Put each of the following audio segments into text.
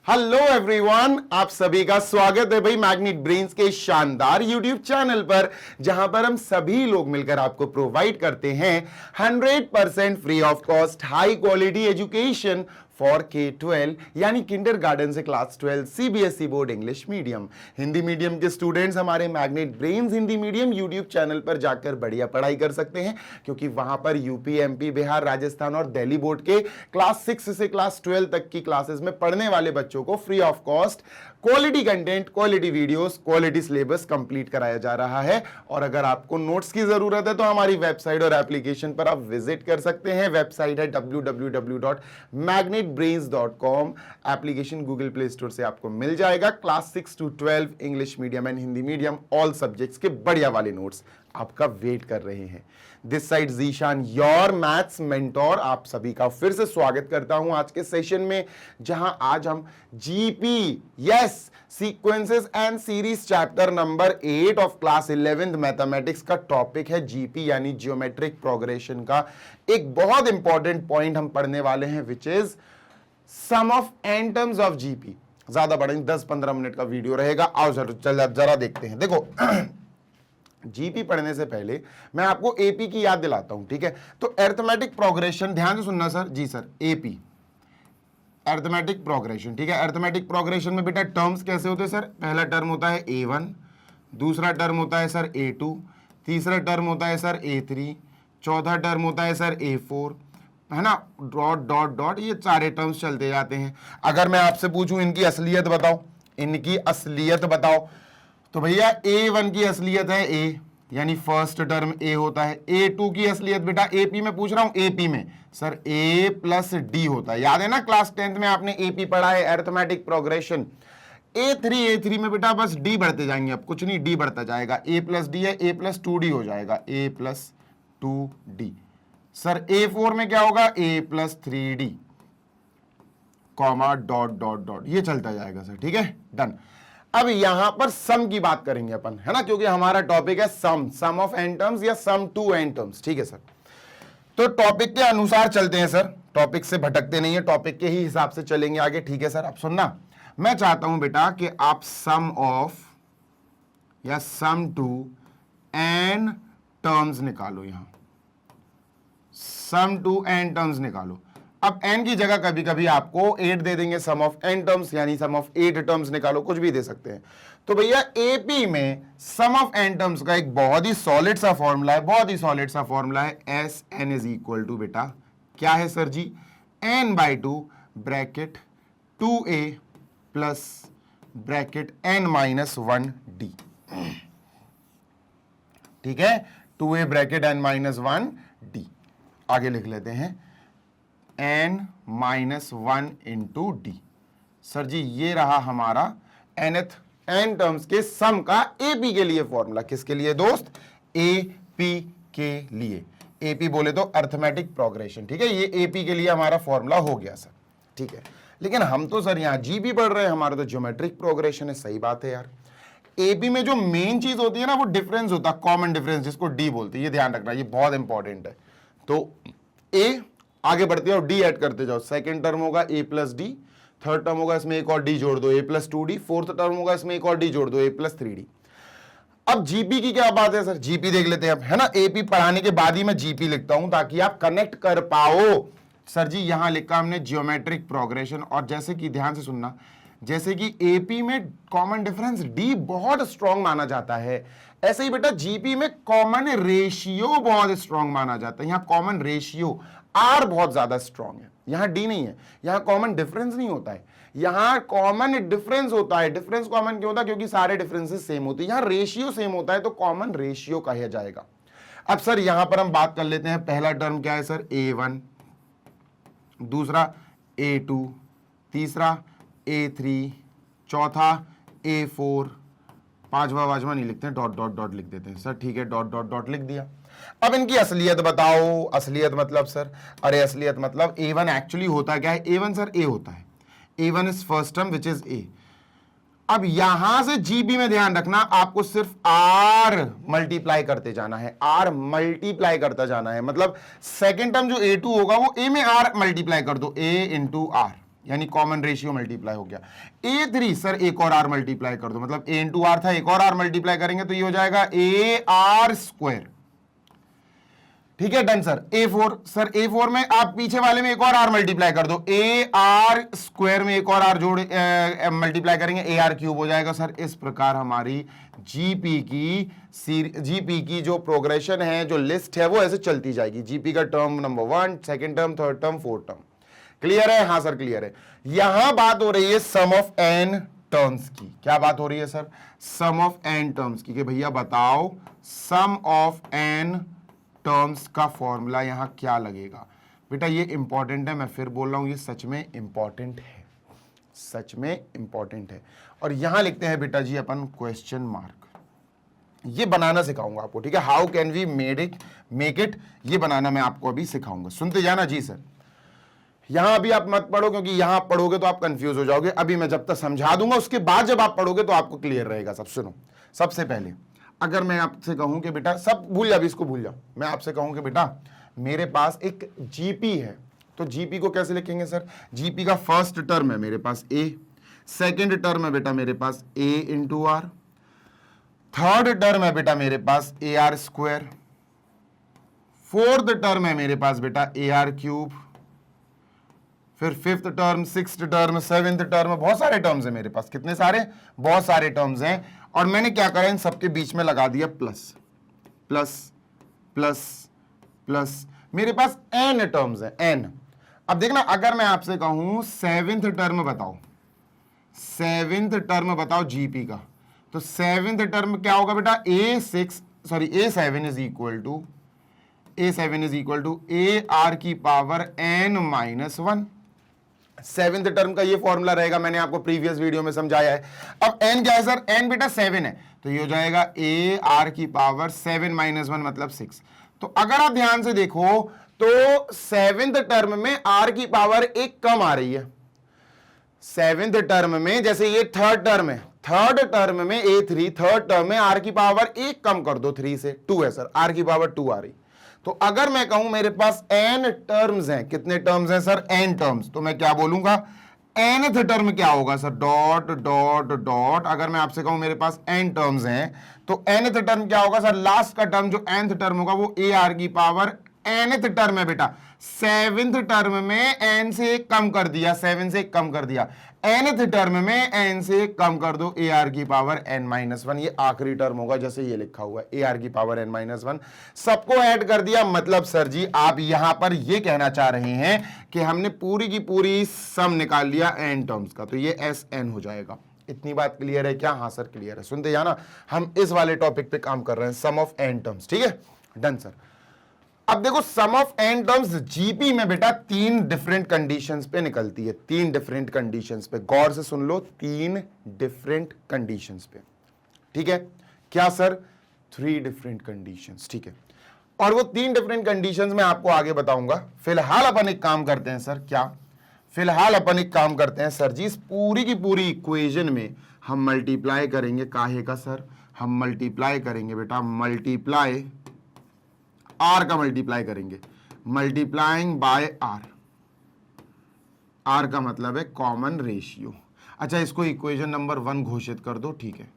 Hello everyone, आप सभी का स्वागत है भाई मैग्नेट ब्रेन्स के शानदार यूट्यूब चैनल पर, जहां पर हम सभी लोग मिलकर आपको प्रोवाइड करते हैं 100% free of cost high quality education for K-12 यानी किंडरगार्टन से class 12 CBSE board English medium. Hindi medium के स्टूडेंट्स हमारे magnet brains Hindi medium YouTube channel पर जाकर बढ़िया पढ़ाई कर सकते हैं, क्योंकि वहां पर यूपी, एमपी, बिहार, राजस्थान और दिल्ली बोर्ड के क्लास 6 से क्लास 12 तक की क्लासेस में पढ़ने वाले बच्चों को free of cost quality content, quality videos, quality syllabus complete कराया जा रहा है। और अगर आपको नोट्स की जरूरत है तो हमारी वेबसाइट और एप्लीकेशन पर आप विजिट कर सकते हैं। वेबसाइट है www.magnetbrains.com। Application Google play store से आपको मिल जाएगा। Class 6 to 12 English medium and Hindi medium all subjects के बढ़िया वाले नोट्स आपका वेट कर रहे हैं। This side Zeeshan, your maths mentor, आप सभी का फिर से स्वागत करता हूं आज के सेशन में, जहां आज हम GP, yes, sequences and series chapter number 8 of class 11th mathematics का टॉपिक है जीपी यानी जियोमेट्रिक प्रोग्रेशन का एक बहुत इंपॉर्टेंट पॉइंट हम पढ़ने वाले हैं, which is sum of N terms of GP. ज्यादा बड़ा 10-15 मिनट का वीडियो रहेगा। आओ जरा देखते हैं। देखो जीपी पढ़ने से पहले मैं आपको एपी की याद दिलाता हूं, ठीक है? तो अरिथमेटिक प्रोग्रेशन ध्यान से सुनना सर। जी सर, एपी अरिथमेटिक प्रोग्रेशन, ठीक है? अरिथमेटिक प्रोग्रेशन में बेटा टर्म्स कैसे होते हैं सर? पहला टर्म होता है A1, दूसरा टर्म होता है सर A2, तीसरा टर्म होता है सर A3, चौथा टर्म होता है सर A4, है ना? डॉट डॉट डॉट, ये सारे टर्म्स चलते जाते हैं। अगर मैं आपसे पूछूं इनकी असलियत बताओ, इनकी असलियत बताओ, तो भैया A1 की असलियत है A, यानी फर्स्ट टर्म A होता है। A2 की असलियत बेटा AP में पूछ रहा हूं, AP में सर A प्लस D होता है। याद है ना, क्लास 10th में आपने AP पढ़ा है, अरिथमेटिक प्रोग्रेशन। A3 में बेटा बस D बढ़ते जाएंगे, अब कुछ नहीं, D बढ़ता जाएगा। A प्लस D है, A प्लस 2D हो जाएगा, A plus 2D। Sir A4 में क्या होगा? A plus 3D, comma dot dot dot, ये चलता जाएगा सर, ठीक है? डन। अब यहां पर सम की बात करेंगे अपन, है ना, क्योंकि हमारा टॉपिक है सम ऑफ एन टर्म्स या सम टू एन टर्म्स, ठीक है सर? तो टॉपिक के अनुसार चलते हैं सर, टॉपिक से भटकते नहीं है, टॉपिक के ही हिसाब से चलेंगे आगे, ठीक है सर? अब सुनना, मैं चाहता हूं बेटा कि आप सम ऑफ या सम टू एन टर्म्स निकालो। यहां सम टू एन टर्म्स निकालो। अब n की जगह कभी कभी आपको 8 दे देंगे, सम ऑफ n टर्म्स यानी सम ऑफ 8 टर्म्स निकालो, कुछ भी दे सकते हैं। तो भैया AP में सम ऑफ n टर्म्स का एक बहुत ही सॉलिड सा फॉर्मूला है, बहुत ही सॉलिड सा फॉर्मूला है। SN इज इक्वल टू बेटा क्या है सर जी? n/2 bracket 2a plus bracket n-1d, ठीक है? 2a bracket n-1d। आगे लिख लेते हैं n-1 इंटू डी। सर जी ये रहा हमारा n टर्म्स के सम का AP के लिए फॉर्मूला। किसके लिए दोस्त? AP के लिए। AP बोले तो अरिथमेटिक प्रोग्रेशन, ठीक है? ये AP के लिए हमारा फॉर्मूला हो गया सर, ठीक है? लेकिन हम तो सर यहाँ जीपी पढ़ रहे हैं, हमारा तो ज्योमेट्रिक प्रोग्रेशन है। सही बात है यार। AP में जो मेन चीज होती है ना, वो डिफरेंस होता है, कॉमन डिफरेंस, जिसको D बोलते हैं। ये ध्यान रखना, ये बहुत इंपॉर्टेंट है। तो A आगे बढ़ते जाओ, D ऐड करते जाओ। सेकंड टर्म होगा A plus D, third term होगा इसमें एक और D जोड़ दो, A plus 2D, fourth term होगा इसमें एक और D जोड़ दो, A प्लस 3D। अब जीपी की क्या बात है सर? जीपी देख लेते हैं अब, है ना? AP पढ़ाने के बाद ही मैं जीपी लिखता हूं ताकि आप कनेक्ट कर पाओ। सर जी यहां लिखा हमने जियोमेट्रिक प्रोग्रेशन, और जैसे कि ध्यान से सुनना, जैसे कि AP में कॉमन डिफरेंस D बहुत स्ट्रॉन्ग माना जाता है, ऐसे ही बेटा जीपी में कॉमन रेशियो बहुत स्ट्रॉन्ग माना जाता है। यहां कॉमन रेशियो R बहुत ज्यादा स्ट्रॉन्ग है, यहां D नहीं है। यहां कॉमन डिफरेंस नहीं होता है, यहां कॉमन डिफरेंस होता है। डिफरेंस कॉमन क्यों होता है? क्योंकि सारे डिफरेंसेस सेम होते हैं। यहां रेशियो सेम होता है तो कॉमन रेशियो कहा जाएगा। अब सर यहां पर हम बात कर लेते हैं, पहला टर्म क्या है सर? A1, दूसरा A2, तीसरा A3, चौथा A4, पांचवा नहीं लिखते हैं, डॉट डॉट डॉट लिख देते हैं सर, ठीक है? डॉट डॉट डॉट लिख दिया। अब इनकी असलियत बताओ। असलियत मतलब सर, अरे असलियत मतलब A1 एक्चुअली होता क्या है? A1 सर A होता है। A1 is first term which is A। अब यहां से जीबी में ध्यान रखना, आपको सिर्फ R मल्टीप्लाई करते जाना है, R मल्टीप्लाई करता जाना है। मतलब सेकेंड टर्म जो A2 होगा वो A में R मल्टीप्लाई कर दो, A इंटू R, यानी कॉमन रेशियो मल्टीप्लाई हो गया। A3 सर एक और R मल्टीप्लाई कर दो, मतलब A इंटू आर था, एक और R मल्टीप्लाई करेंगे तो ये हो जाएगा AR²। ठीक है, done sir. A4 sir, A4 में आप पीछे वाले में एक और R मल्टीप्लाई कर दो, AR² में एक और R जोड़ मल्टीप्लाई करेंगे, AR³ हो जाएगा सर। इस प्रकार हमारी जीपी की जो प्रोग्रेशन है, जो लिस्ट है, वो ऐसे चलती जाएगी। जीपी का term number 1, second term, third term, fourth term. Clear है? हाँ सर क्लियर है। यहां बात हो रही है सम ऑफ n टर्म्स की। क्या बात हो रही है sir? Some of n terms की, कि भैया बताओ सम ऑफ n टर्म्स का फॉर्मूला यहां क्या लगेगा। बेटा ये इंपॉर्टेंट है, मैं फिर बोल रहा हूं, ये सच में इंपॉर्टेंट है, सच में इंपॉर्टेंट है। और यहां लिखते हैं बेटा जी अपन क्वेश्चन मार्क। ये बनाना सिखाऊंगा आपको, ठीक है। How can we make it, ये बनाना मैं आपको अभी सिखाऊंगा। सुनते जाना जी सर। यहां अभी आप मत पढ़ो, क्योंकि यहां आप पढ़ोगे तो आप कंफ्यूज हो जाओगे। अभी मैं जब तक समझा दूंगा, उसके बाद जब आप पढ़ोगे तो आपको क्लियर रहेगा सब। सुनो, सबसे पहले अगर मैं आपसे कहूं कि बेटा, सब भूल जा, अभी इसको भूल जा, मैं आपसे कहूं कि बेटा मेरे पास एक जीपी है, तो जीपी को कैसे लिखेंगे सर? जीपी का फर्स्ट टर्म है मेरे पास A, सेकेंड टर्म है बेटा मेरे पास A into R, third term है बेटा मेरे पास AR², फोर्थ टर्म है मेरे पास बेटा AR³, फिर fifth term, sixth term, seventh term, बहुत सारे टर्म्स हैं मेरे पास। कितने सारे? बहुत सारे टर्म्स हैं। और मैंने क्या करा, इन सबके बीच में लगा दिया प्लस प्लस प्लस प्लस। मेरे पास n टर्म्स हैं, n। अब देखना, अगर मैं आपसे कहूं सेवेंथ टर्म बताओ, सेवेंथ टर्म बताओ जीपी का, तो सेवेंथ टर्म क्या होगा बेटा? A7 is equal to AR की पावर n-1। सेवेंथ टर्म का ये फॉर्मूला रहेगा, मैंने आपको प्रीवियस वीडियो में समझाया है। अब n क्या है सर? n बेटा 7 है, तो ये हो जाएगा AR की पावर 7-1 मतलब 6। तो अगर आप ध्यान से देखो तो सेवेंथ टर्म में R की पावर एक कम आ रही है। सेवेंथ टर्म में, जैसे ये थर्ड टर्म है, थर्ड टर्म में A3, थर्ड टर्म में R की पावर एक कम कर दो, 3 से 2 है सर, R की पावर 2 आ रही। तो अगर मैं कहूं मेरे पास n टर्म्स हैं, कितने टर्म्स हैं सर? n टर्म्स, तो मैं क्या बोलूंगा? nth टर्म क्या होगा सर? Dot dot dot. अगर मैं आपसे कहूं मेरे पास n टर्म्स हैं, तो nth टर्म क्या होगा सर? लास्ट का टर्म जो nth टर्म होगा वो AR की पावर nth टर्म है बेटा। सेवेंथ टर्म में n से एक कम कर दिया, 7 से एक कम कर दिया। nth टर्म में n से एक कम कर दो, AR की पावर n-1। ये आखिरी टर्म होगा, जैसे ये लिखा हुआ है AR की पावर n-1। सबको ऐड कर दिया। मतलब सर जी आप यहां पर ये कहना चाह रहे हैं कि हमने पूरी की पूरी सम निकाल लिया n टर्म्स का, तो ये SN हो जाएगा। इतनी बात क्लियर है क्या? हाँ सर क्लियर है। सुनते जाना, हम इस वाले टॉपिक पे काम कर रहे हैं, सम ऑफ n टर्म्स। ठीक है, डन सर। अब देखो सम ऑफ n टर्म्स जीपी में बेटा 3 डिफरेंट कंडीशंस पे निकलती है, 3 डिफरेंट कंडीशंस पे। गौर से सुन लो, 3 डिफरेंट कंडीशंस पे। ठीक है, क्या सर? 3 different conditions. ठीक है, और वो 3 डिफरेंट कंडीशंस मैं आपको आगे बताऊंगा। फिलहाल अपन एक काम करते हैं सर, क्या? फिलहाल अपन एक काम करते हैं सर जी, इस पूरी की पूरी इक्वेशन में हम मल्टीप्लाई करेंगे काहे का सर? हम मल्टीप्लाई करेंगे बेटा, मल्टीप्लाई R का मल्टीप्लाई करेंगे, मल्टीप्लाइंग बाय R। R का मतलब है कॉमन रेशियो। अच्छा, इसको इक्वेशन नंबर 1 घोषित कर दो। ठीक है,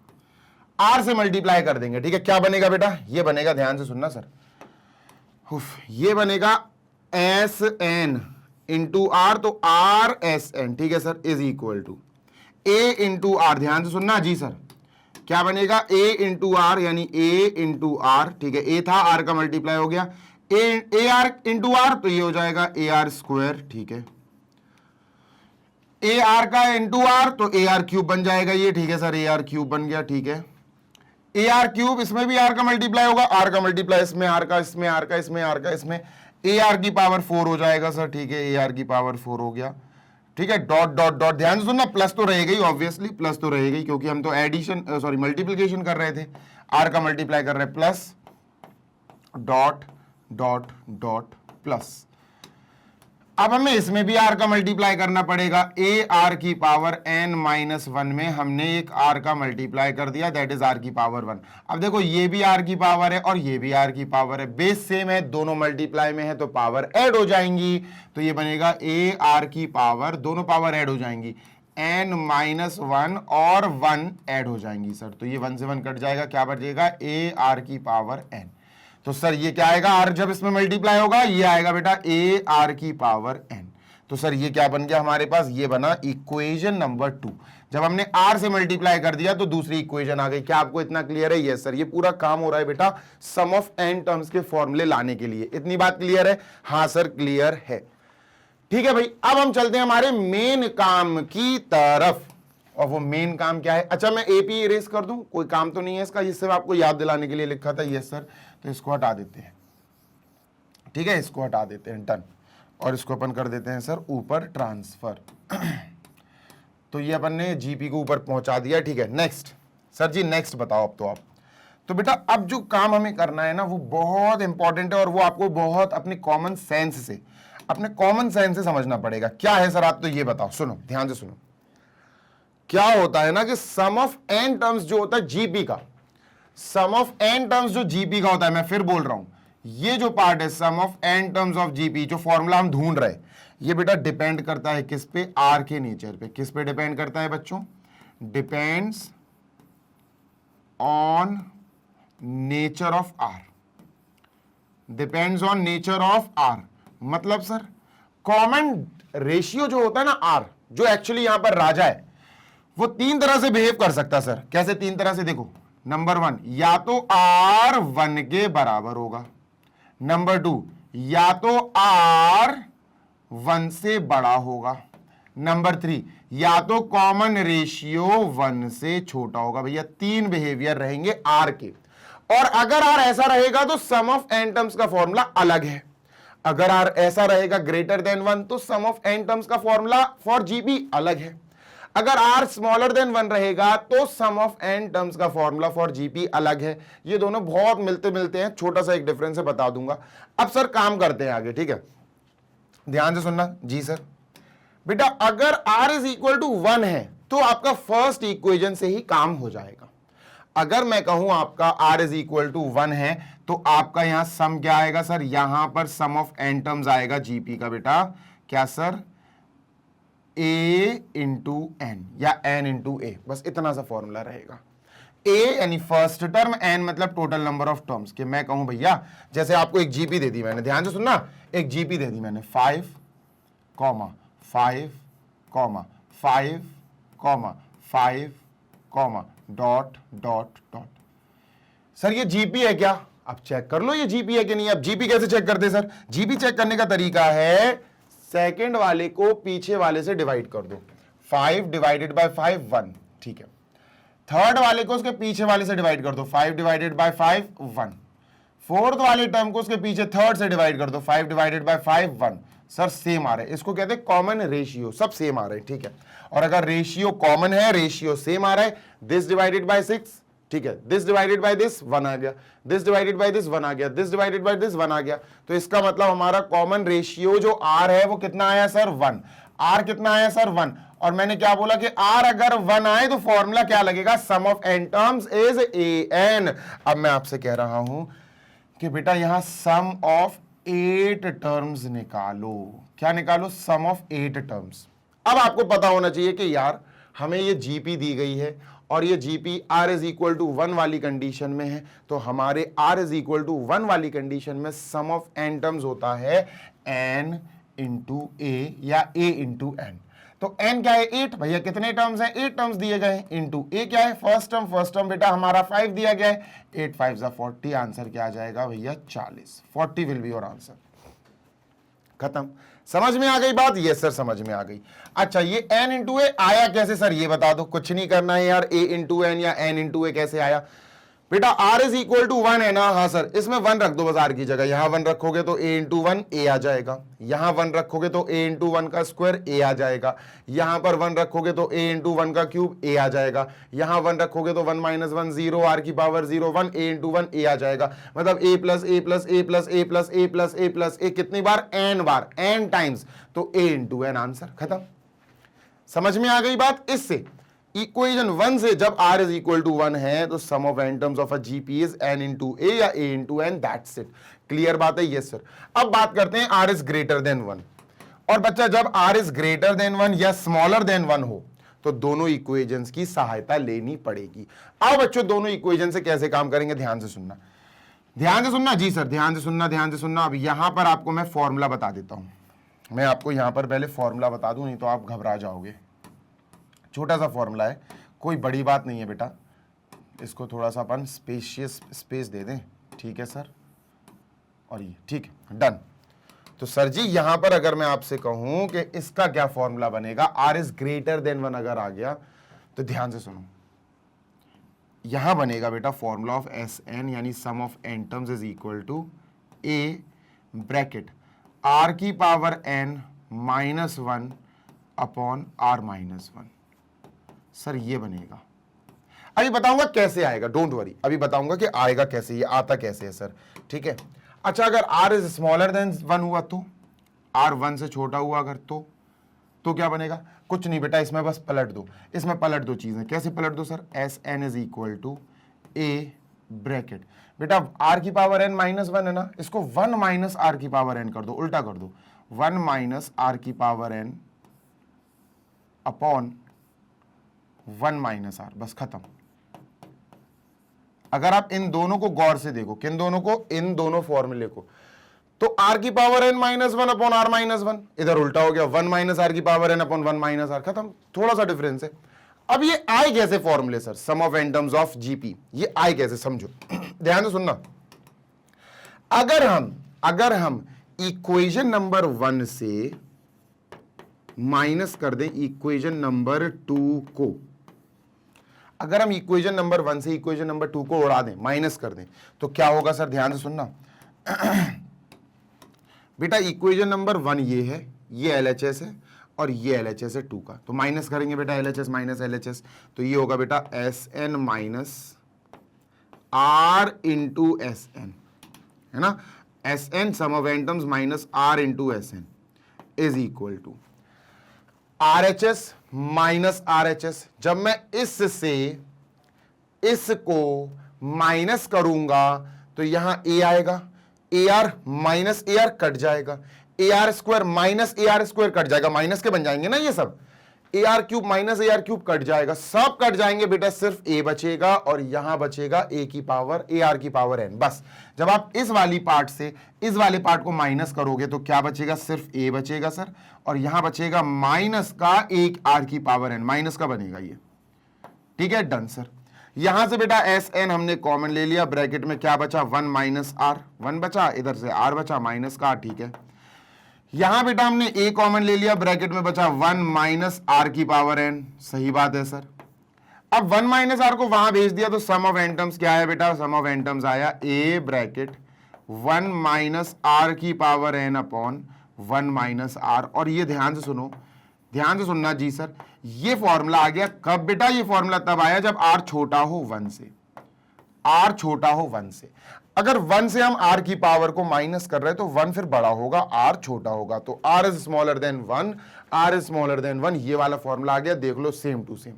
R से मल्टीप्लाई कर देंगे। ठीक है, क्या बनेगा बेटा? ये बनेगा, ध्यान से सुनना सर, ये बनेगा SN इंटू R, तो RSN। ठीक है sir, is equal to A into R. ध्यान से सुनना जी सर, क्या बनेगा? A इंटू आर, यानी A इंटू आर। ठीक है, A था, R का मल्टीप्लाई हो गया, AR इंटू आर, तो ये हो जाएगा AR²। ठीक है, AR का इंटू आर, तो AR³ बन जाएगा ये। ठीक है सर, AR³ बन गया। ठीक है, AR³, इसमें भी R का मल्टीप्लाई होगा, R का मल्टीप्लाई इसमें, R का इसमें, R का इसमें, R का इसमें, AR की पावर 4 हो जाएगा सर। ठीक है, AR की पावर 4 हो गया। ठीक है, डॉट डॉट डॉट। ध्यान से सुनना, प्लस तो रहेगा ही, ऑब्वियसली प्लस तो रहेगा ही, क्योंकि हम तो एडिशन सॉरी मल्टीप्लिकेशन कर रहे थे, R का मल्टीप्लाई कर रहे हैं, plus dot dot dot plus. अब हमें इसमें भी r का मल्टीप्लाई करना पड़ेगा। a r की पावर n-1 में हमने एक r का मल्टीप्लाई कर दिया, दैट इज r की पावर 1। अब देखो ये भी r की पावर है और ये भी r की पावर है, बेस सेम है, दोनों मल्टीप्लाई में है तो पावर ऐड हो जाएंगी। तो ये बनेगा a r की पावर, दोनों पावर ऐड हो जाएंगी, n-1 और 1 ऐड हो जाएंगी सर। तो ये 1 से 1 कट जाएगा, क्या बचेगा a r की पावर n। तो सर ये क्या आएगा, r जब इसमें मल्टीप्लाई होगा ये आएगा बेटा a r की पावर n। तो सर ये क्या बन गया हमारे पास, ये बना इक्वेशन नंबर 2। जब हमने r से मल्टीप्लाई कर दिया तो दूसरी इक्वेशन आ गई। क्या आपको इतना क्लियर है? यस सर, ये पूरा काम हो रहा है बेटा सम ऑफ n टर्म्स के फॉर्मूले लाने के लिए। इतनी बात क्लियर है? हाँ सर क्लियर है। ठीक है भाई, अब हम चलते हैं हमारे मेन काम की तरफ। और वो मेन काम क्या है? अच्छा मैं एपी इरेज कर दूं, कोई काम तो नहीं है इसका, जिससे आपको याद दिलाने के लिए लिखा था। यस सर, तो इसको हटा देते हैं। ठीक है, इसको हटा देते हैं, डन। और इसको अपन कर देते हैं सर ऊपर ट्रांसफर। तो ये अपन ने जीपी को ऊपर पहुंचा दिया। ठीक है, नेक्स्ट सर जी, नेक्स्ट बताओ अब तो आप। तो बेटा अब जो काम हमें करना है ना वो बहुत इंपॉर्टेंट है और वो आपको बहुत अपने कॉमन सेंस से समझना पड़ेगा। क्या है सर? आप तो ये बताओ, सुनो ध्यान से सुनो। क्या होता है ना कि सम ऑफ n टर्म्स जो होता है जीपी का, सम ऑफ n टर्म्स जो जीपी का होता है, मैं फिर बोल रहा हूं, ये जो पार्ट है sum of n terms of GP, जो फॉर्मूला हम ढूंढ रहे हैं, ये बेटा डिपेंड करता है किस पे? r के नेचर पे। किस पे डिपेंड करता है बच्चों? Depends on nature of r। Depends on nature of r मतलब सर कॉमन रेशियो जो होता है ना r, जो एक्चुअली यहां पर राजा है, वो 3 तरह से बिहेव कर सकता है सर। कैसे 3 तरह से? देखो, नंबर 1 या तो r 1 के बराबर होगा, नंबर 2 या तो r 1 से बड़ा होगा, नंबर 3 या तो कॉमन रेशियो 1 से छोटा होगा। भैया 3 बिहेवियर रहेंगे r के। और अगर r ऐसा रहेगा तो सम ऑफ n टर्म्स का फॉर्मूला अलग है। अगर r ऐसा रहेगा ग्रेटर देन 1 तो सम ऑफ n टर्म्स का फॉर्मूला फॉर जीपी अलग है। अगर r स्मॉलर देन 1 रहेगा तो सम ऑफ n टर्म्स का फॉर्मूला फॉर जीपी अलग है। ये दोनों बहुत मिलते हैं, छोटा सा एक डिफरेंस है, बता दूंगा। अब सर काम करते हैं आगे, ठीक है, ध्यान से सुनना जी सर। बेटा अगर r इज इक्वल टू 1 है तो आपका फर्स्ट इक्वेशन से ही काम हो जाएगा। अगर मैं कहूं आपका r इज इक्वल टू 1 है तो आपका यहां सम क्या आएगा सर? यहां पर सम ऑफ n टर्म्स आएगा जीपी का बेटा, क्या सर? a इंटू n या n इंटू a, बस इतना सा फॉर्मूला रहेगा। a यानी फर्स्ट टर्म, n मतलब टोटल नंबर ऑफ टर्म्स। के मैं कहूं भैया जैसे आपको एक जीपी दे दी मैंने, ध्यान से सुनना, एक जीपी दे दी मैंने 5, 5, 5, 5, डॉट डॉट डॉट। सर ये जीपी है क्या? अब चेक कर लो ये जीपी है कि नहीं। अब जीपी कैसे चेक करते हैं सर? जीपी चेक करने का तरीका है सेकंड वाले को पीछे वाले से डिवाइड कर दो। 5 डिवाइडेड बाय 5 1, ठीक है। थर्ड वाले को उसके पीछे वाले से डिवाइड कर दो, 5 डिवाइडेड बाय 5 1। फोर्थ वाले टर्म को उसके पीछे थर्ड से डिवाइड कर दो, 5 डिवाइडेड बाय 5 1। सर सेम आ रहे हैं, इसको कहते हैं कॉमन रेशियो, सब सेम आ रहे हैं, ठीक है। और अगर रेशियो कॉमन है, रेशियो सेम आ रहा है, दिस डिवाइडेड बाय 6, ठीक है, दिस डिवाइडेड बाय दिस 1 आ गया, दिस डिवाइडेड बाय दिस 1 आ गया, दिस डिवाइडेड बाय दिस 1 आ गया। तो इसका मतलब हमारा कॉमन रेशियो जो r है वो कितना आया सर? 1। r कितना आया सर? 1। और मैंने क्या बोला कि r अगर 1 आए तो फॉर्मूला क्या लगेगा? Sum of n terms is an। अब मैं आपसे कह रहा हूं कि बेटा यहां सम ऑफ 8 टर्म्स निकालो। क्या निकालो? सम ऑफ 8 टर्म्स। अब आपको पता होना चाहिए कि यार हमें ये जीपी दी गई है और ये GP r is equal to 1 वाली कंडीशन में है, तो हमारे r इज इक्वल टू 1 वाली कंडीशन में सम ऑफ n टर्म्स होता है n इंटू a या a इंटू n। तो n क्या है? 8। भैया कितने टर्म्स हैं? 8 टर्म्स दिए गए हैं। इंटू a क्या है? फर्स्ट टर्म बेटा हमारा 5 दिया गया है, 8 5 40। आंसर क्या आ जाएगा भैया? 40। 40 विल बी योर आंसर। खत्म। समझ में आ गई बात? यस सर समझ में आ गई। अच्छा ये n इंटू ए आया कैसे सर? ये बता दो। कुछ नहीं करना है यार, a इंटू एन या n इंटू ए कैसे आया? बेटा r इज इक्वल टू 1 है ना, हाँ सर, इसमें 1 रख दो बस r की जगह, यहां 1 रखोगे तो a इंटू 1 a आ जाएगा, यहां 1 रखोगे तो a इंटू 1 का स्क्वायर a आ जाएगा, यहां पर 1 रखोगे तो a इंटू 1 का क्यूब a आ जाएगा, यहां 1 रखोगे तो 1 माइनस 1 0, r की पावर 0 1, a इंटू 1 a आ जाएगा, मतलब a plus a plus a plus a plus a plus a plus a कितनी बार, बार n टाइम्स, तो a इंटू n आंसर खत्म। समझ में आ गई बात। इससे इक्वेशन 1 से जब r इज इक्वल टू 1 है तो sum of n terms of a GP is n into a या a into n, that's it. Clear बात है? Yes sir. अब बात करते हैं r इज ग्रेटर देन 1। और बच्चा जब r इज ग्रेटर देन 1 या स्मॉलर देन 1 हो तो दोनों इक्वेशंस की सहायता लेनी पड़ेगी। अब बच्चों दोनों इक्वेशन से कैसे काम करेंगे, ध्यान से सुनना, ध्यान से सुनना जी सर, ध्यान से सुनना, ध्यान से सुनना। अब यहां पर आपको मैं फॉर्मूला बता देता हूं, मैं आपको यहां पर पहले फॉर्मूला बता दूं, नहीं तो आप घबरा जाओगे। छोटा सा फॉर्मूला है, कोई बड़ी बात नहीं है बेटा, इसको थोड़ा सा अपन स्पेशियस स्पेस दे दें, ठीक है सर, और ये ठीक है, डन। तो सर जी यहां पर अगर मैं आपसे कहूं कि इसका क्या फॉर्मूला बनेगा, r इज ग्रेटर देन 1 अगर आ गया तो ध्यान से सुनो, यहां बनेगा बेटा फॉर्मूला ऑफ एस एन यानी sum of N terms is equal to a bracket r की power n minus 1 upon r minus 1। Sir ये बनेगा, अभी बताऊंगा कैसे आएगा, डोंट वरी, अभी बताऊंगा कि आएगा कैसे, ये आता कैसे है सर, ठीक है। अच्छा अगर r इज स्मॉलर देन 1 हुआ तो, r 1 से छोटा हुआ अगर तो क्या बनेगा, कुछ नहीं बेटा, इसमें बस पलट दो, इसमें पलट दो चीजें। कैसे पलट दो sir, S N is equal to a bracket, बेटा r की पावर n माइनस 1 है ना, इसको 1 माइनस r की पावर n कर दो, उल्टा कर दो, 1 माइनस r की power n upon 1 minus R, बस खत्म। अगर आप इन दोनों को गौर से देखो, किन दोनों को, इन दोनों फॉर्मूले को, तो r की power n minus 1 upon r minus 1, इधर उल्टा हो गया, 1 माइनस r की power n upon 1 minus r, खत्म। थोड़ा सा डिफरेंस है। अब ये आए कैसे फॉर्मूले sir, some of n terms of GP, ये आए कैसे समझो, ध्यान से सुनना। अगर हम इक्वेशन नंबर 1 से माइनस कर दें इक्वेशन नंबर 2 को, अगर हम इक्वेशन नंबर 1 से इक्वेशन नंबर 2 को उड़ा दें, माइनस कर दें, तो क्या होगा सर, ध्यान से सुनना। बेटा इक्वेशन नंबर 1 ये है, ये LHS है और ये LHS है 2 का, तो माइनस करेंगे बेटा LHS माइनस LHS, तो ये होगा बेटा SN minus R into SN, है ना, SN some of n terms minus R into SN is equal to RHS minus RHS। जब मैं इससे इसको माइनस करूंगा तो यहां a आएगा, AR माइनस AR कट जाएगा, AR square minus AR square cut जाएगा, माइनस के बन जाएंगे ना ये सब, AR cube minus AR cube cut जाएगा, सब कट जाएंगे बेटा, सिर्फ a बचेगा और यहां बचेगा a की पावर AR की पावर n। बस जब आप इस वाली पार्ट से इस वाले पार्ट को माइनस करोगे तो क्या बचेगा, सिर्फ a बचेगा सर, और यहां बचेगा माइनस का एक r की पावर n, माइनस का बनेगा ये, ठीक है, डन सर। यहां से बेटा एस एन हमने कॉमन ले लिया, ब्रैकेट में क्या बचा, 1 माइनस आर, 1 बचा, इधर से r बचा माइनस का, ठीक है। यहां बेटा हमने a कॉमन ले लिया, ब्रैकेट में बचा 1 माइनस r की पावर n, सही बात है सर। अब 1 माइनस r को वहां भेज दिया तो सम ऑफ n टर्म्स क्या है बेटा, सम ऑफ n टर्म्स आया a ब्रैकेट 1 माइनस r की power n upon 1 minus r। और ये ध्यान से सुनो, ध्यान से सुनना जी सर, ये फॉर्मूला आ गया कब बेटा, ये फॉर्मूला तब आया जब r छोटा हो 1 से, r छोटा हो 1 से। अगर 1 से हम r की पावर को माइनस कर रहे हैं तो 1 फिर बड़ा होगा, r छोटा होगा, तो r is smaller than 1, r is smaller than 1, ये वाला फॉर्मूला आ गया, देख लो सेम टू सेम।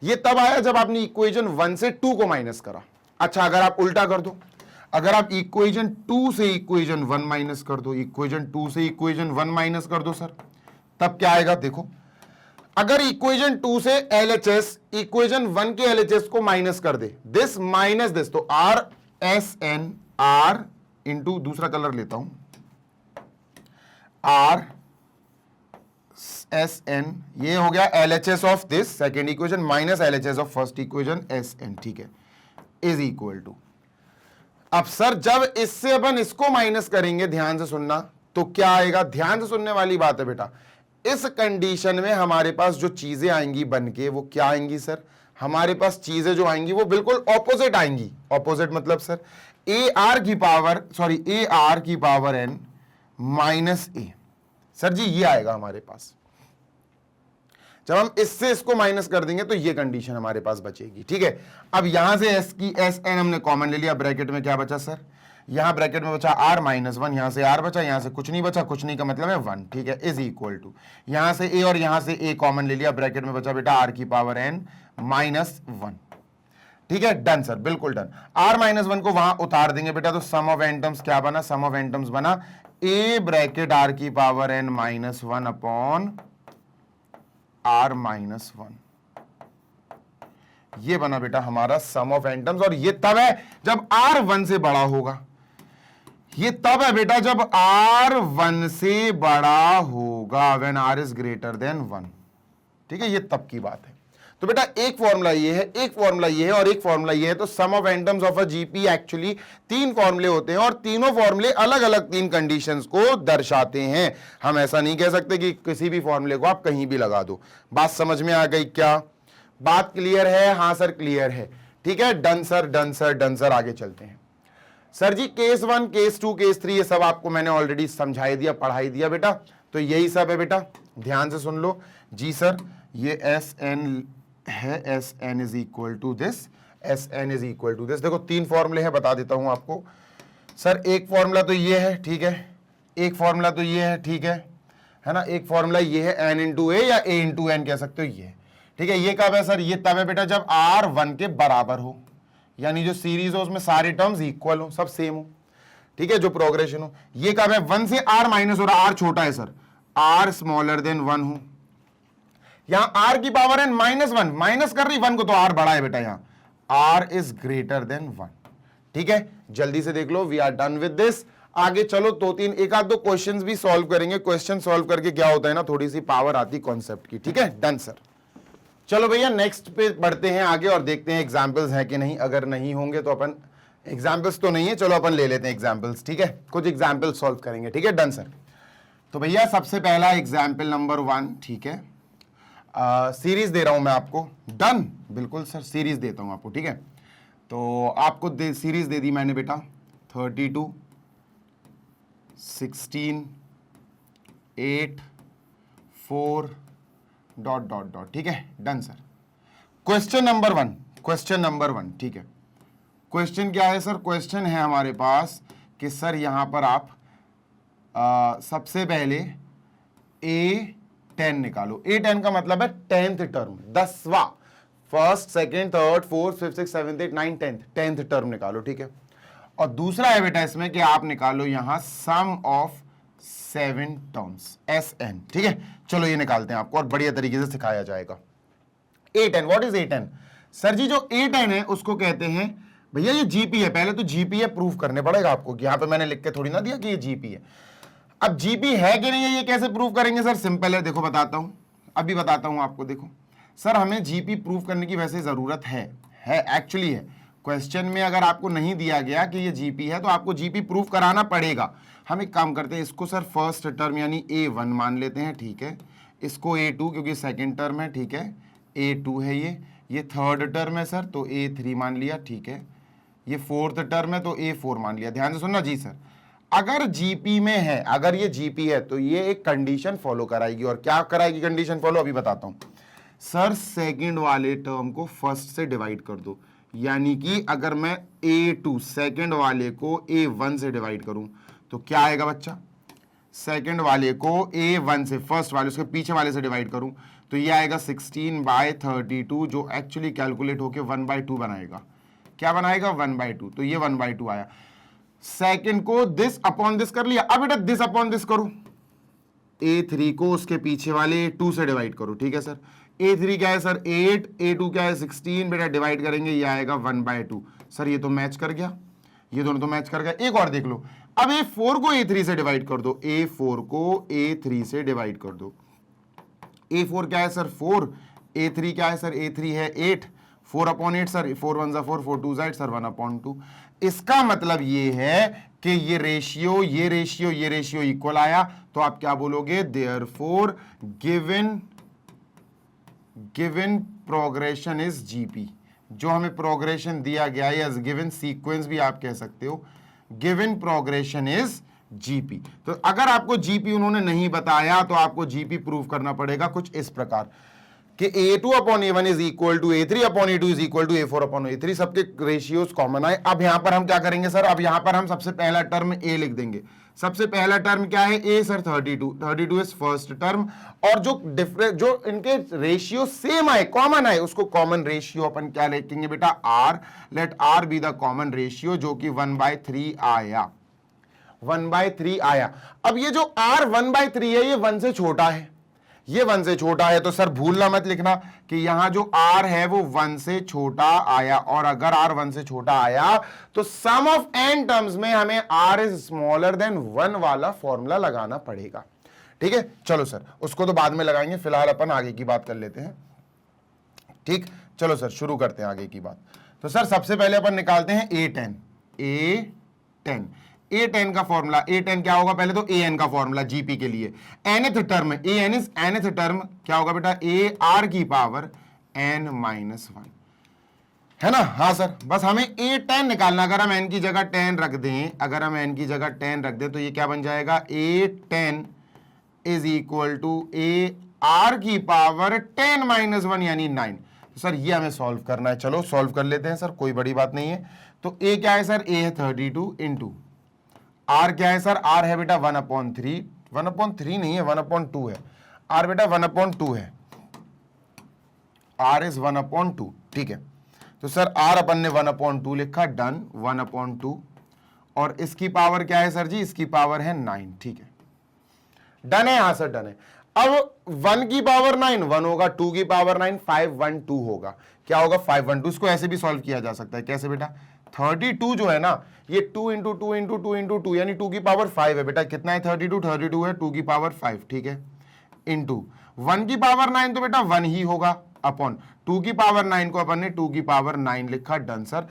ये तब आया जब आपने इक्वेशन 1 से 2 को माइनस करा। अच्छा अगर आप उल्टा कर दो, अगर आप इक्वेशन 2 से इक्वेशन 1 माइनस कर दो, इक्वेशन 2 से इक्वेशन 1 माइनस कर दो सर, तब क्या आएगा देखो। अगर इक्वेशन 2 से LHS इक्वेशन 1 के LHS को माइनस कर दे, दिस माइनस दिस, तो R S N R into, दूसरा कलर लेता हूं, R एस एन, ये हो गया LHS of this second equation minus LHS of first equation SN, ठीक है, इज इक्वल टू। अब सर जब इससे अपन इसको माइनस करेंगे, ध्यान से सुनना, तो क्या आएगा, ध्यान से सुनने वाली बात है बेटा। इस कंडीशन में हमारे पास जो चीजें आएंगी बनके, वो क्या आएंगी सर, हमारे पास चीजें जो आएंगी वो बिल्कुल ऑपोजिट आएंगी। ऑपोजिट मतलब सर ए आर की पावर एन माइनस ए, सर जी ये आएगा हमारे पास। जब हम इससे इसको माइनस कर देंगे तो ये कंडीशन हमारे पास बचेगी, ठीक है। अब यहां से एस की एस एन हमने कॉमन ले लिया, ब्रैकेट में क्या बचा सर, यहां ब्रैकेट में बचा आर माइनस वन, यहां से आर बचा, यहां से कुछ नहीं बचा, कुछ नहीं का मतलब है वन, ठीक है, इज इक्वल टू यहां से ए और यहां से ए कॉमन ले लिया, ब्रैकेट में बचा बेटा आर की पावर एन माइनस वन, ठीक है, डन सर, बिल्कुल डन। आर माइनस वन को वहां उतार देंगे बेटा, तो सम ऑफ एन टर्म्स क्या बना, सम ऑफ एन टर्म्स बना ए ब्रैकेट आर की power n minus one upon R minus one, ये बना बेटा हमारा सम ऑफ एन टर्म्स। और ये तब है जब आर वन से बड़ा होगा, ये तब है बेटा जब आर वन से बड़ा होगा, when R is greater than one, ठीक है, ये तब की बात है। तो बेटा एक फॉर्मूला ये है, एक फॉर्मूला ये है और एक फॉर्मूला ये है। तो sum of N terms of a GP actually तीन फॉर्मूले होते हैं और तीनों फॉर्मूले अलग अलग तीन कंडीशंस को दर्शाते हैं। हम ऐसा नहीं कह सकते कि किसी भी फॉर्मूले को आप कहीं भी लगा दो। बात समझ में आ गई क्या? बात क्लियर है? हाँ सर क्लियर है, ठीक है, done sir, done sir, done sir. आगे चलते हैं सर जी। Case one, case two, case three, ये सब आपको मैंने ऑलरेडी समझाई दिया, पढ़ाई दिया बेटा, तो यही सब है बेटा, ध्यान से सुन लो। जी सर, ये एस एन है, S N is equal to this, S N is equal to this. देखो तीन फॉर्मूले हैं, बता देता हूं आपको सर। एक फॉर्मूला तो ये है, ठीक है, एक फॉर्मूला तो ये है, ठीक है ना, एक फॉर्मूला ये है एन इंटू ए या ए इंटू एन कह सकते हो, ये ठीक है। ये कब है सर? ये तब है बेटा जब आर वन के बराबर हो, यानी जो सीरीज हो उसमें सारे टर्म्स इक्वल हो, सब सेम हो, ठीक है, जो प्रोग्रेशन हो। ये कब है? वन से आर माइनस हो रहा, आर छोटा है sir, R smaller than one हो। यहां आर की power n minus one, minus कर रही वन को, तो आर बड़ा है बेटा, यहां R is greater than one, ठीक है। जल्दी से देख लो, we are done with this. आगे चलो, दो तीन एक आध दो क्वेश्चंस भी सॉल्व करेंगे। क्वेश्चन सॉल्व करके क्या होता है ना, थोड़ी सी पावर आती कॉन्सेप्ट की, ठीक है, डन सर। चलो भैया नेक्स्ट पे बढ़ते हैं आगे और देखते हैं एग्जाम्पल्स हैं कि नहीं। अगर नहीं होंगे तो अपन, एग्जाम्पल्स तो नहीं है, चलो अपन ले लेते हैं एग्जाम्पल्स, ठीक है, कुछ एग्जाम्पल्स सॉल्व करेंगे, ठीक है, डन सर। तो भैया सबसे पहला एग्जाम्पल नंबर वन, ठीक है, सीरीज दे रहा हूं मैं आपको, डन, बिल्कुल सर, सीरीज देता हूं आपको, ठीक है। तो आपको सीरीज दे दी मैंने बेटा, 32, 16, 8, 4 डॉट डॉट डॉट, ठीक है, done sir. Question number one, question number one, ठीक है। क्वेश्चन क्या है सर? क्वेश्चन है हमारे पास कि सर यहां पर आप सबसे पहले A10 निकालो। A10 का मतलब है 10th टर्म, 10वां, first, second, third, fourth, fifth, six, seventh, eight, nine, 10th term निकालो, ठीक है। और दूसरा है बेटा इसमें कि आप निकालो यहां सम ऑफ 7 टर्म्स, SN, ठीक है। चलो ये निकालते हैं आपको और बढ़िया तरीके से सिखाया जाएगा। A10, what is A10? Sir जी जो A10 है उसको कहते हैं भैया, ये जीपी है। पहले तो जीपी है प्रूव करने पड़ेगा आपको, कि यहां पे मैंने लिख के थोड़ी ना दिया कि ये जीपी है। अब जीपी है कि नहीं है ये कैसे प्रूव करेंगे सर? सिंपल है, देखो बताता हूं, अभी बताता हूं आपको। देखो सर, हमें जीपी प्रूव करने की वैसे जरूरत है एक्चुअली है। क्वेश्चन में अगर आपको नहीं दिया गया कि ये जीपी है तो आपको जीपी प्रूव कराना पड़ेगा। हम एक काम करते हैं, इसको सर फर्स्ट टर्म यानी A1 मान लेते हैं, ठीक है। इसको A2 क्योंकि सेकेंड टर्म है, ठीक है, A2 है ये थर्ड टर्म है सर, तो A3 मान लिया, ठीक है। ये फोर्थ टर्म है तो A4 मान लिया। ध्यान से सुनना जी सर, अगर जीपी में है, अगर ये जीपी है तो ये एक कंडीशन फॉलो कराएगी। और क्या कराएगी कंडीशन फॉलो? अभी बताता हूं सर। सेकंड वाले टर्म को फर्स्ट से डिवाइड कर दो, यानी कि अगर मैं A2 सेकंड वाले को A1 से डिवाइड करूं तो क्या आएगा बच्चा? सेकंड वाले को A1 से, फर्स्ट वाले उसके पीछे वाले से डिवाइड करूं तो ये आएगा 16/32, जो एक्चुअली कैलकुलेट होके 1/2 बनाएगा। क्या बनाएगा? 1/2। तो ये 1/2 आया। सेकंड को दिस अपॉन दिस कर लिया। अब बेटा दिस अपॉन दिस करो, A3 को उसके पीछे वाले A2 से डिवाइड करो, ठीक है सर। A3 क्या है सर? 8, A2 क्या है? 16, बेटा डिवाइड करेंगे, ये आएगा 1/2। सर ये तो मैच कर गया, ये दोनों तो मैच कर गया। एक और देख लो, अब A4 को A3 से डिवाइड कर दो, A4 को A3 से डिवाइड कर दो। A4 क्या है सर? 4, A3 क्या है सर? A3 है 8, 4/8 सर, 4 1 जा 4, 4 2 जा 8 सर, 1/2। इसका मतलब ये है कि ये रेशियो इक्वल आया। तो आप क्या बोलोगे? Therefore given progression is GP, जो हमें प्रोग्रेशन दिया गया है, यस गिवन सीक्वेंस भी आप कह सकते हो, गिवन प्रोग्रेशन इज जीपी। तो अगर आपको जीपी उन्होंने नहीं बताया तो आपको जीपी प्रूव करना पड़ेगा कुछ इस प्रकार कि A2 upon A1 is equal to A3 upon A2 is equal to A4 upon A3, सबके रेशियोज कॉमन आए। अब यहां पर हम क्या करेंगे सर, अब यहां पर हम सबसे पहला टर्म A लिख देंगे। सबसे पहला टर्म क्या है, A sir 32 is first term, और जो इनके रेशियो सेम आए, कॉमन आए, उसको कॉमन रेशियो अपन क्या लिखेंगे बेटा, R। Let R be the common ratio, जो कि 1/3 आया, 1/3 आया। अब ये जो R 1/3 है, ये 1 से छोटा है, ये 1 से छोटा है, तो सर भूलना मत लिखना कि यहां जो R है वो 1 से छोटा आया, और अगर R 1 से छोटा आया तो सम ऑफ n टर्म्स में हमें R इज स्मॉलर देन 1 वाला फॉर्मूला लगाना पड़ेगा। ठीक है, चलो सर उसको तो बाद में लगाएंगे, फिलहाल अपन आगे की बात कर लेते हैं। ठीक, चलो सर शुरू करते हैं आगे की बात। तो सर सबसे पहले अपन निकालते हैं A10 का फॉर्मूला। A10 क्या होगा, पहले तो AN का फॉर्मूला जीपी के लिए, nth term, AN is nth term, क्या होगा बेटा, AR की पावर n-1, है ना। हाँ सर, बस हमें A10 निकालना। अगर हम n की जगह 10 रख दें, अगर हम n की जगह 10 रख दें तो ये क्या बन जाएगा, A10 is equal to AR की पावर 10-1 यानी 9। तो सर ये हमें सॉल्व करना है, चलो सॉल्व कर लेते हैं सर, कोई बड़ी बात नहीं है। तो A क्या है सर, A है 32 इंटू R क्या है सर, R है बेटा 1/3, 1/3 नहीं है 1/2 है, R बेटा 1/2 है, R इज 1/2। ठीक है, तो सर R अपन ने 1/2 लिखा, डन, 1/2, और इसकी पावर क्या है सर जी, इसकी पावर है 9। ठीक है, डन है, हाँ सर डन है। अब 1 की पावर 9 1 होगा, 2 की पावर 9 512 होगा, क्या होगा 512। इसको ऐसे भी सॉल्व किया जा सकता है, कैसे बेटा, 32 जो है ना, ये 2 इंटू 2 इंटू 2 इंटू 2 यानी 2 की पावर 5 है बेटा, कितना है 32 है 2 की पावर 5, ठीक है, इंटू 1 की पावर 9 तो बेटा 1 ही होगा, अपॉन 2 की पावर 9 को अपन ने 2 की पावर 9 लिखा, डन सर।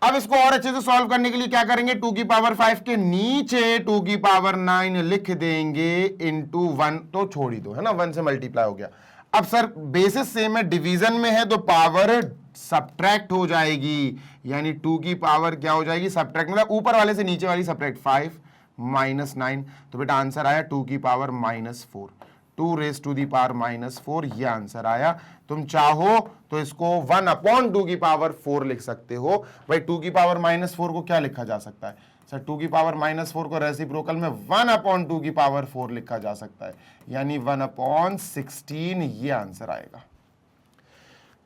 अब इसको और अच्छे से सॉल्व करने के लिए क्या करेंगे, 2 की पावर 5 के नीचे 2 की पावर 9 लिख देंगे, इंटू 1 तो छोड़ ही दो, है ना, 1 से मल्टीप्लाई हो गया। अब सर बेसिस सेम है, डिवीजन में है तो पावर सब्ट्रैक्ट हो जाएगी, यानी 2 की पावर क्या हो जाएगी, सब्ट्रैक्ट, मतलब ऊपर वाले से नीचे वाली सब्ट्रैक्ट, 5 -9, तो बेटा आंसर आया 2 की power -4, 2 raise to the power -4, ये आंसर आया। तुम चाहो तो इसको 1/2 की पावर 4 लिख सकते हो। भाई 2 की पावर -4 को क्या लिखा जा सकता है सर, 2 की पावर -4 को रेसिप्रोकल में 1/2 की पावर 4 लिखा जा सकता है, यानी 1/16, ये आंसर आएगा।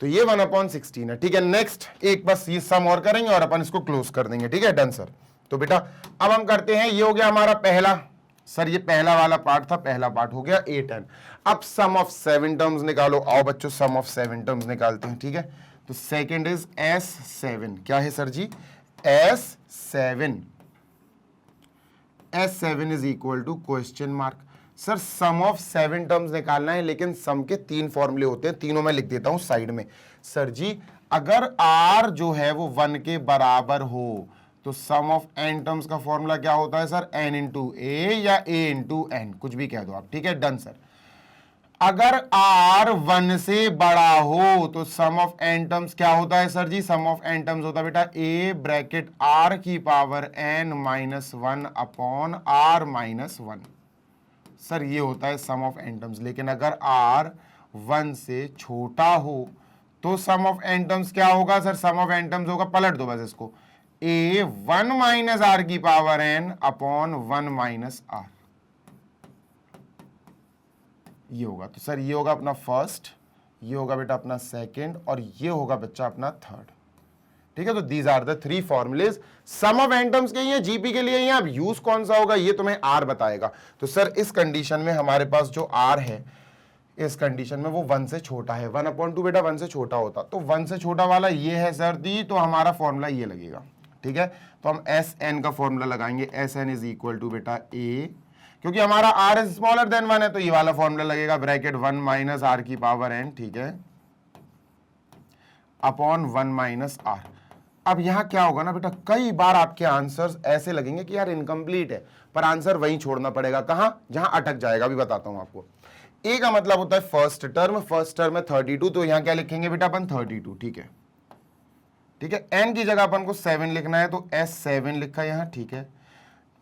तो ये 1/16 है। ठीक है, नेक्स्ट एक बस ये सम और करेंगे और अपन इसको क्लोज कर देंगे। ठीक है, डन सर। तो बेटा अब हम करते हैं, ये हो गया हमारा पहला, सर ये पहला वाला पार्ट था, पहला पार्ट हो गया A10। अब सम ऑफ 7 टर्म्स निकालो, आओ बच्चों सम ऑफ 7 टर्म्स निकालते हैं। ठीक है, तो सेकंड इज S7, क्या है सर जी, S7 is equal to question mark. Sir some of 7 terms निकालना है, लेकिन सम के 3 फॉर्मूले होते हैं, तीनों मैं लिख देता हूं साइड में। सर जी अगर R जो है वो 1 के बराबर हो तो सम ऑफ n टर्म्स का फॉर्मूला क्या होता है सर, n इंटू ए या a इंटू n, कुछ भी कह दो आप। ठीक है, डन सर। अगर R 1 से बड़ा हो तो सम ऑफ n टर्म्स क्या होता है सर जी, सम ऑफ n टर्म्स होता है बेटा a ब्रैकेट R की power n-1 upon R -1, sir ये होता है सम ऑफ n टर्म्स। लेकिन अगर R 1 से छोटा हो तो सम ऑफ n टर्म्स क्या होगा sir, some of n terms होगा, पलट दो बस इसको, a 1 - R की पावर n अपॉन 1 - R, ये होगा। तो सर ये होगा अपना फर्स्ट, ये होगा बेटा अपना सेकंड, और ये होगा बच्चा अपना थर्ड। ठीक है, तो these are the 3 formulas. Some of n terms के लिए, जीपी के लिए ही, अब यूज कौन सा होगा ये तुम्हें R बताएगा। तो सर इस कंडीशन में हमारे पास जो R है, इस कंडीशन में वो 1 से छोटा है, 1/2 बेटा 1 से छोटा होता, तो 1 से छोटा वाला ये है सर दी, तो हमारा फॉर्मूला ये लगेगा। ठीक है, तो हम Sn का फॉर्मूला लगाएंगे, Sn इज इक्वल टू बेटा A, क्योंकि हमारा R इज स्मॉलर देन 1 है तो ये वाला फॉर्मूला लगेगा, ब्रैकेट 1 - R की पावर n, ठीक है, अपॉन 1 - R। अब यहां क्या होगा ना बेटा, कई बार आपके आंसर्स ऐसे लगेंगे कि यार इनकम्प्लीट है, पर आंसर वहीं छोड़ना पड़ेगा, कहां, जहां अटक जाएगा। अभी बताता हूं आपको। ए का मतलब होता है फर्स्ट टर्म है 32, तो यहां क्या लिखेंगे बेटा अपन 32, ठीक है, ठीक है। एन की जगह अपन को 7 लिखना है, तो S7 लिखा यहां, ठीक है,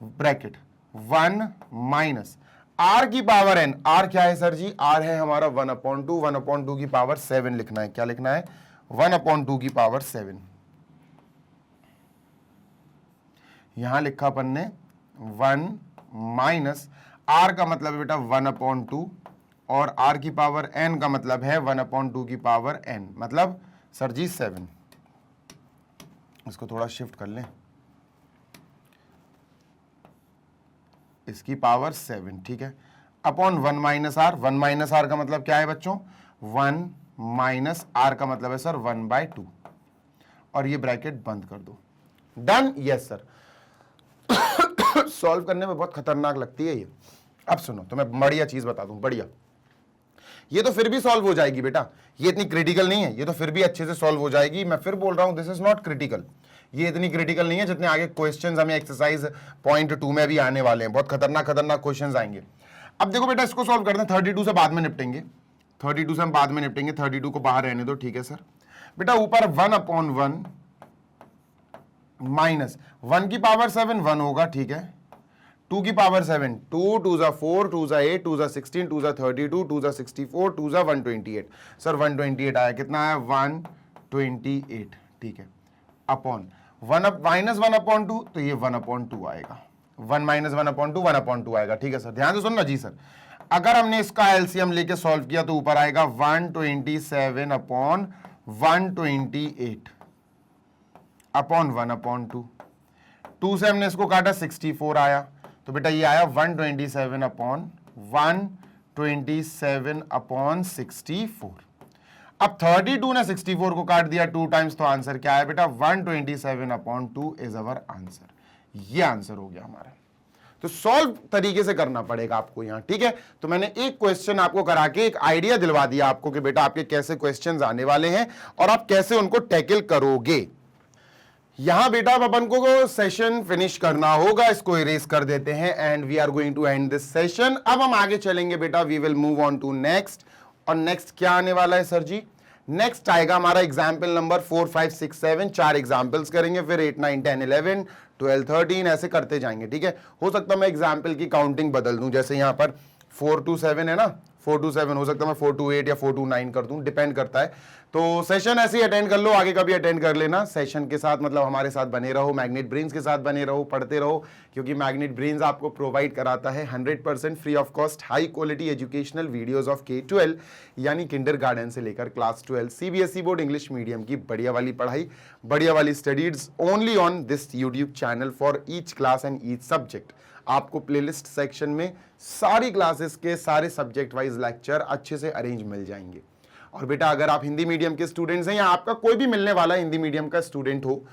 ब्रैकेट 1 माइनस आर की पावर एन, आर क्या है सर जी, आर है हमारा 1/2, 1/2 की पावर 7 लिखना है, क्या लिखना है, 1/2 की पावर 7, यहां लिखा अपन ने 1 माइनस आर का मतलब है बेटा 1/2 और आर की पावर एन का मतलब है 1/2 की पावर एन, मतलब सर जी 7। इसको थोड़ा शिफ्ट कर लें, इसकी पावर 7, ठीक है, upon 1 minus R, 1 minus R का मतलब क्या है बच्चों, 1 माइनस आर का मतलब है सर 1/2, और ये ब्रैकेट बंद कर दो, डन, यस सर। सॉल्व करने में बहुत खतरनाक लगती है ये। अब सुनो, तो मैं बढ़िया चीज बता दूं, बढ़िया, ये तो फिर भी सॉल्व हो जाएगी बेटा, ये इतनी क्रिटिकल नहीं है, ये तो फिर भी अच्छे से सॉल्व हो जाएगी। मैं फिर बोल रहा हूं, दिस इज नॉट क्रिटिकल, ये इतनी क्रिटिकल नहीं है जितने आगे क्वेश्चंस हमें एक्सरसाइज पॉइंट 2 में भी आने वाले हैं, बहुत खतरनाक खतरनाक क्वेश्चंस आएंगे। अब देखो बेटा, इसको सॉल्व करते हैं, 32 से बाद में निपटेंगे, 32 से हम बाद में निपटेंगे, 32 को बाहर रहने दो, ठीक है सर। बेटा ऊपर 1/1 माइनस 1 की पावर 7 1 होगा, ठीक है, 2 की पावर 7 2 2 जा 4 2 जा 8 2 जा 16 2 जा 32 2 जा 64 2 जा 128, सर 128 आया, कितना आया 128, ठीक है, अपॉन 1 माइनस 1/2, तो ये 1/2 आएगा, 1 माइनस 1/2 1/2 आएगा, ठीक है सर। ध्यान से सुनना जी सर, अगर हमने इसका एलसीएम लेके सॉल्व किया तो ऊपर आएगा 127/128 अपॉन 1/2, 2 से हमने इसको काटा 64 आया, तो बेटा ये आया 127/127/64। अब 32 ने 64 को काट दिया 2 टाइम्स, तो आंसर क्या है बेटा 127/2 इज अवर आंसर, ये आंसर हो गया हमारा। तो सॉल्व तरीके से करना पड़ेगा आपको यहां, ठीक है। तो मैंने एक क्वेश्चन आपको करा के एक आइडिया दिलवा दिया आपको कि बेटा आपके कैसे क्वेश्चंस आने वाले हैं और आप कैसे उनको टैकल करोगे। यहां बेटा अब अपन को सेशन फिनिश करना होगा, इसको इरेज कर देते हैं and we are going to end this session. अब हम आगे चलेंगे बेटा, we will move on to next. और नेक्स्ट क्या आने वाला है सर जी, नेक्स्ट आएगा हमारा एग्जाम्पल नंबर 4 5 6 7, 4 एग्जाम्पल्स करेंगे, फिर 8 9 10 11 12 13 ऐसे करते जाएंगे, ठीक है। हो सकता है मैं एग्जाम्पल की काउंटिंग बदल दूं, जैसे यहां पर 4 to 7 है ना, 4 to 7 हो सकता है मैं 4 to 8 या 4 to 9 कर दूं, डिपेंड करता है। तो सेशन ऐसे ही अटेंड कर लो, आगे का भी अटेंड कर लेना सेशन के साथ, मतलब हमारे साथ बने रहो, मैग्नेट ब्रेन्स के साथ बने रहो, पढ़ते रहो, क्योंकि मैग्नेट ब्रेन्स आपको प्रोवाइड कराता है 100% free of cost high quality educational videos of K-12 यानी किंडरगार्टन से लेकर class 12 CBSE board English medium की बढ़िया वाली पढ़ाई, बढ़िया वाली studies only on this YouTube channel for each class and each subject. आपको प्लेलिस्ट सेक्शन में सारी क्लासेस के सारे सब्जेक्ट वाइज लेक्चर अच्छे से अरेंज मिल जाएंगे। और बेटा अगर आप हिंदी मीडियम के स्टूडेंट्स हैं या आपका कोई भी मिलने वाला हिंदी मीडियम का स्टूडेंट हो,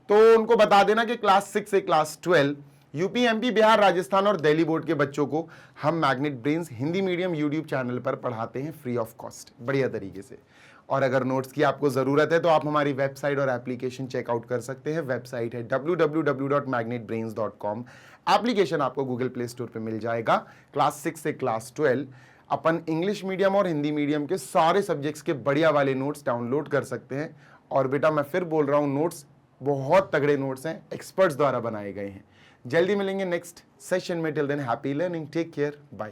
तो उनको बता देना कि क्लास 6 से class 12 UP MP Bihar Rajasthan और दिल्ली बोर्ड के बच्चों को हम magnet brains Hindi medium YouTube channel पर पढ़ाते हैं फ्री ऑफ कॉस्ट, बढ़िया तरीके से। और अगर नोट्स की आपको ज़रूरत है तो आप हमारी वेबसाइट और एप्लीकेशन चेकआउट कर सकते हैं। वेबसाइट है www.magnetbrains.com। एप्लीकेशन आपको गूगल प्ले स्टोर पे मिल जाएगा। क्लास 6 से क्लास 12 अपन इंग्लिश मीडियम और हिंदी मीडियम के सारे सब्जेक्ट्स के बढ़िया वाले नोट्स डाउनलोड कर सकते हैं। और बेटा मैं फिर बोल रहा हूँ, नोट्स बहुत तगड़े नोट्स हैं, एक्सपर्ट्स द्वारा बनाए गए हैं। जल्दी मिलेंगे नेक्स्ट सेशन में, till then happy learning, take care, bye.